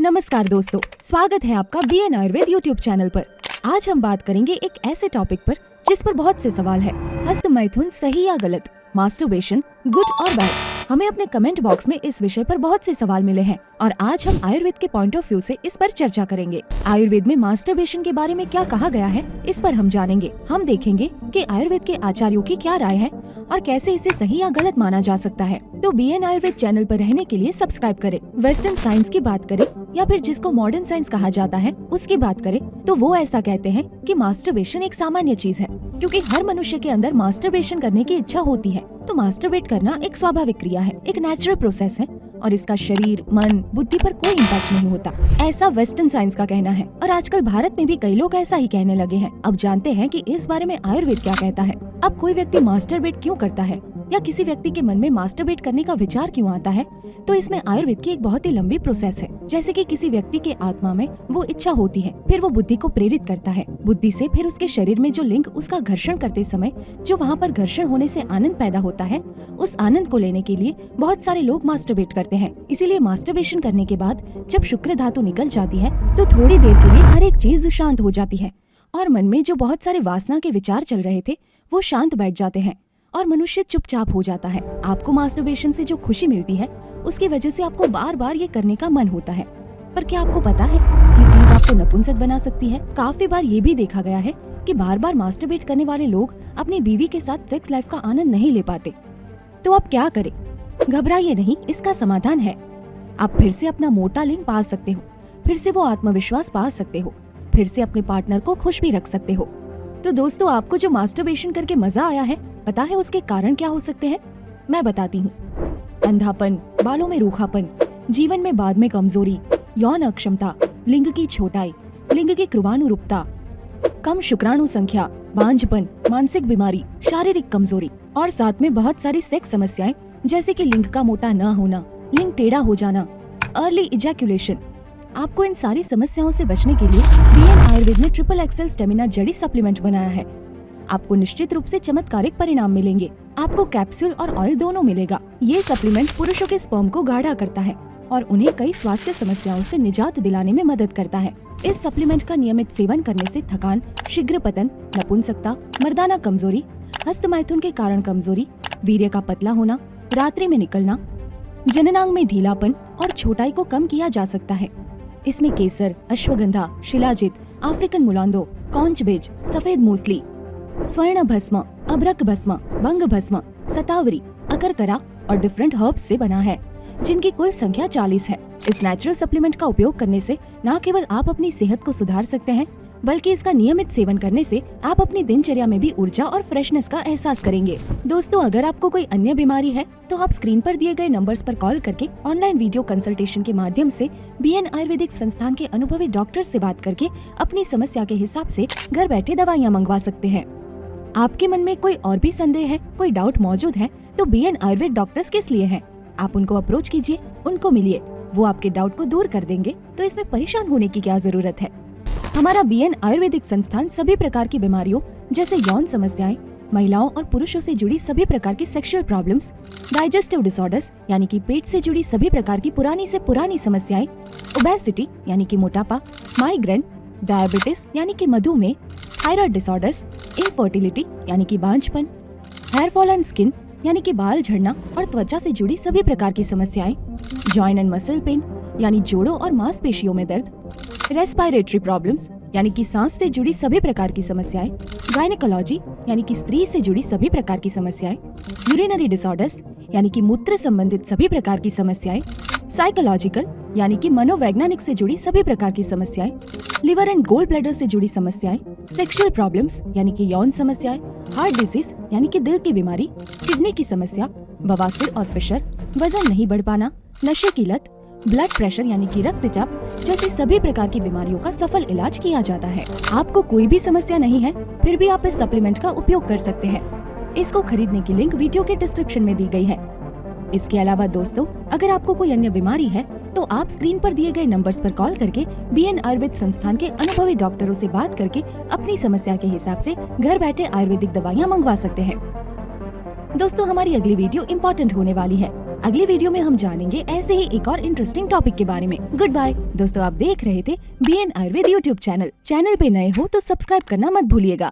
नमस्कार दोस्तों, स्वागत है आपका BN आयुर्वेद यूट्यूब चैनल पर। आज हम बात करेंगे एक ऐसे टॉपिक पर जिस पर बहुत से सवाल है। हस्त मैथुन सही या गलत, मास्टरबेशन गुड और बैड। हमें अपने कमेंट बॉक्स में इस विषय पर बहुत से सवाल मिले हैं और आज हम आयुर्वेद के पॉइंट ऑफ व्यू से इस पर चर्चा करेंगे। आयुर्वेद में मास्टरबेशन के बारे में क्या कहा गया है, इस पर हम जानेंगे। हम देखेंगे कि आयुर्वेद के आचार्यों की क्या राय है और कैसे इसे सही या गलत माना जा सकता है। तो BN आयुर्वेद चैनल पर रहने के लिए सब्सक्राइब करें। वेस्टर्न साइंस की बात करें या फिर जिसको मॉडर्न साइंस कहा जाता है उसकी बात करें तो वो ऐसा कहते हैं कि मास्टरबेशन एक सामान्य चीज है, क्योंकि हर मनुष्य के अंदर मास्टरबेशन करने की इच्छा होती है। तो मास्टरबेट करना एक स्वाभाविक क्रिया है, एक नेचुरल प्रोसेस है और इसका शरीर, मन, बुद्धि पर कोई इम्पैक्ट नहीं होता, ऐसा वेस्टर्न साइंस का कहना है। और आजकल भारत में भी कई लोग ऐसा ही कहने लगे हैं। अब जानते हैं कि इस बारे में आयुर्वेद क्या कहता है। अब कोई व्यक्ति मास्टरबेट क्यों करता है या किसी व्यक्ति के मन में मास्टरबेट करने का विचार क्यों आता है, तो इसमें आयुर्वेद की एक बहुत ही लंबी प्रोसेस है। जैसे कि किसी व्यक्ति के आत्मा में वो इच्छा होती है, फिर वो बुद्धि को प्रेरित करता है, बुद्धि से फिर उसके शरीर में जो लिंग उसका घर्षण करते समय जो वहाँ पर घर्षण होने से आनंद पैदा होता है, उस आनंद को लेने के लिए बहुत सारे लोग मास्टरबेट करते हैं। इसीलिए मास्टरबेशन करने के बाद जब शुक्र धातु निकल जाती है तो थोड़ी देर के लिए हर एक चीज शांत हो जाती है और मन में जो बहुत सारे वासना के विचार चल रहे थे वो शांत बैठ जाते हैं और मनुष्य चुपचाप हो जाता है। आपको मास्टरबेशन से जो खुशी मिलती है उसकी वजह से आपको बार बार ये करने का मन होता है। पर क्या आपको पता है ये चीज आपको नपुंसक बना सकती है? काफी बार ये भी देखा गया है कि बार बार मास्टरबेट करने वाले लोग अपनी बीवी के साथ सेक्स लाइफ का आनंद नहीं ले पाते। तो आप क्या करें? घबराइए नहीं, इसका समाधान है। आप फिर से अपना मोटा लिंग पा सकते हो, फिर से वो आत्मविश्वास पा सकते हो, फिर से अपने पार्टनर को खुश भी रख सकते हो। तो दोस्तों, आपको जो मास्टरबेशन करके मजा आया है, पता है उसके कारण क्या हो सकते हैं? मैं बताती हूँ। अंधापन, बालों में रूखापन, जीवन में बाद में कमजोरी, यौन अक्षमता, लिंग की छोटाई, लिंग की कृपानुरूपता, कम शुक्राणु संख्या, बांझपन, मानसिक बीमारी, शारीरिक कमजोरी और साथ में बहुत सारी सेक्स समस्याएं जैसे कि लिंग का मोटा न होना, लिंग टेढ़ा हो जाना, अर्ली इजैक्यूलेशन। आपको इन सारी समस्याओं से बचने के लिए BN आयुर्वेद ने ट्रिपल एक्सेल स्टेमिना जड़ी सप्लीमेंट बनाया है। आपको निश्चित रूप से चमत्कारिक परिणाम मिलेंगे। आपको कैप्सूल और ऑयल दोनों मिलेगा। ये सप्लीमेंट पुरुषों के स्पर्म को गाढ़ा करता है और उन्हें कई स्वास्थ्य समस्याओं से निजात दिलाने में मदद करता है। इस सप्लीमेंट का नियमित सेवन करने से थकान, शीघ्र पतन, नपुंसकता, मर्दाना कमजोरी, हस्त मैथुन के कारण कमजोरी, वीर्य का पतला होना, रात्रि में निकलना, जननांग में ढीलापन और छोटाई को कम किया जा सकता है। इसमें केसर, अश्वगंधा, शिलाजित, अफ्रीकन मुलांदो, कौंच बीज, सफेद मूसली, स्वर्ण भस्म, अभ्रक भस्म, भंग भस्म, सतावरी, अकरकरा और डिफरेंट हर्ब्स से बना है, जिनकी कुल संख्या 40 है। इस नेचुरल सप्लीमेंट का उपयोग करने से न केवल आप अपनी सेहत को सुधार सकते हैं, बल्कि इसका नियमित सेवन करने से आप अपनी दिनचर्या में भी ऊर्जा और फ्रेशनेस का एहसास करेंगे। दोस्तों, अगर आपको कोई अन्य बीमारी है तो आप स्क्रीन पर दिए गए नंबर्स पर कॉल करके ऑनलाइन वीडियो कंसल्टेशन के माध्यम से BN आयुर्वेदिक संस्थान के अनुभवी डॉक्टर से बात करके अपनी समस्या के हिसाब से घर बैठे दवाइयाँ मंगवा सकते हैं। आपके मन में कोई और भी संदेह है, कोई डाउट मौजूद है तो BN आयुर्वेद डॉक्टर्स किस लिए हैं? आप उनको अप्रोच कीजिए, उनको मिलिए, वो आपके डाउट को दूर कर देंगे। तो इसमें परेशान होने की क्या जरूरत है? हमारा BN आयुर्वेदिक संस्थान सभी प्रकार की बीमारियों जैसे यौन समस्याएं, महिलाओं और पुरुषों से जुड़ी सभी प्रकार की सेक्सुअल प्रॉब्लम्स, डाइजेस्टिव डिसऑर्डर्स यानी कि पेट से जुड़ी सभी प्रकार की पुरानी से पुरानी समस्याएं, ओबेसिटी यानी कि मोटापा, माइग्रेन, डायबिटीज यानी कि मधुमेह, थायराइड डिसऑर्डर्स, इनफर्टिलिटी यानी कि बांझपन, हेयर फॉल एंड स्किन यानी कि बाल झड़ना और त्वचा से जुड़ी सभी प्रकार की समस्याएं, जॉइंट एंड मसल पेन यानी जोड़ों और मांसपेशियों में दर्द, रेस्पिरेटरी प्रॉब्लम्स यानी कि सांस से जुड़ी सभी प्रकार की समस्याएं, गायनेकोलॉजी यानी कि स्त्री से जुड़ी सभी प्रकार की समस्याएं, यूरिनरी डिसऑर्डर्स यानी कि मूत्र संबंधित सभी प्रकार की समस्याएं, साइकोलॉजिकल यानी कि मनोवैज्ञानिक से जुड़ी सभी प्रकार की समस्याएं, लिवर एंड गोल ब्लैडर से जुड़ी समस्याएं, सेक्सुअल प्रॉब्लम्स यानी कि यौन समस्याएं, हार्ट डिसीज यानी कि दिल की बीमारी, किडनी की समस्या, बवासीर और फिशर, वजन नहीं बढ़ पाना, नशे की लत, ब्लड प्रेशर यानी कि रक्तचाप जैसी सभी प्रकार की बीमारियों का सफल इलाज किया जाता है। आपको कोई भी समस्या नहीं है, फिर भी आप इस सप्लीमेंट का उपयोग कर सकते हैं। इसको खरीदने की लिंक वीडियो के डिस्क्रिप्शन में दी गई है। इसके अलावा दोस्तों, अगर आपको कोई अन्य बीमारी है तो आप स्क्रीन पर दिए गए नंबर्स पर कॉल करके BN आयुर्वेद संस्थान के अनुभवी डॉक्टरों से बात करके अपनी समस्या के हिसाब से घर बैठे आयुर्वेदिक दवाइयाँ मंगवा सकते हैं। दोस्तों, हमारी अगली वीडियो इम्पोर्टेंट होने वाली है। अगले वीडियो में हम जानेंगे ऐसे ही एक और इंटरेस्टिंग टॉपिक के बारे में। गुड बाय दोस्तों, आप देख रहे थे BN आयुर्वेद यूट्यूब चैनल पे नए हो तो सब्सक्राइब करना मत भूलिएगा।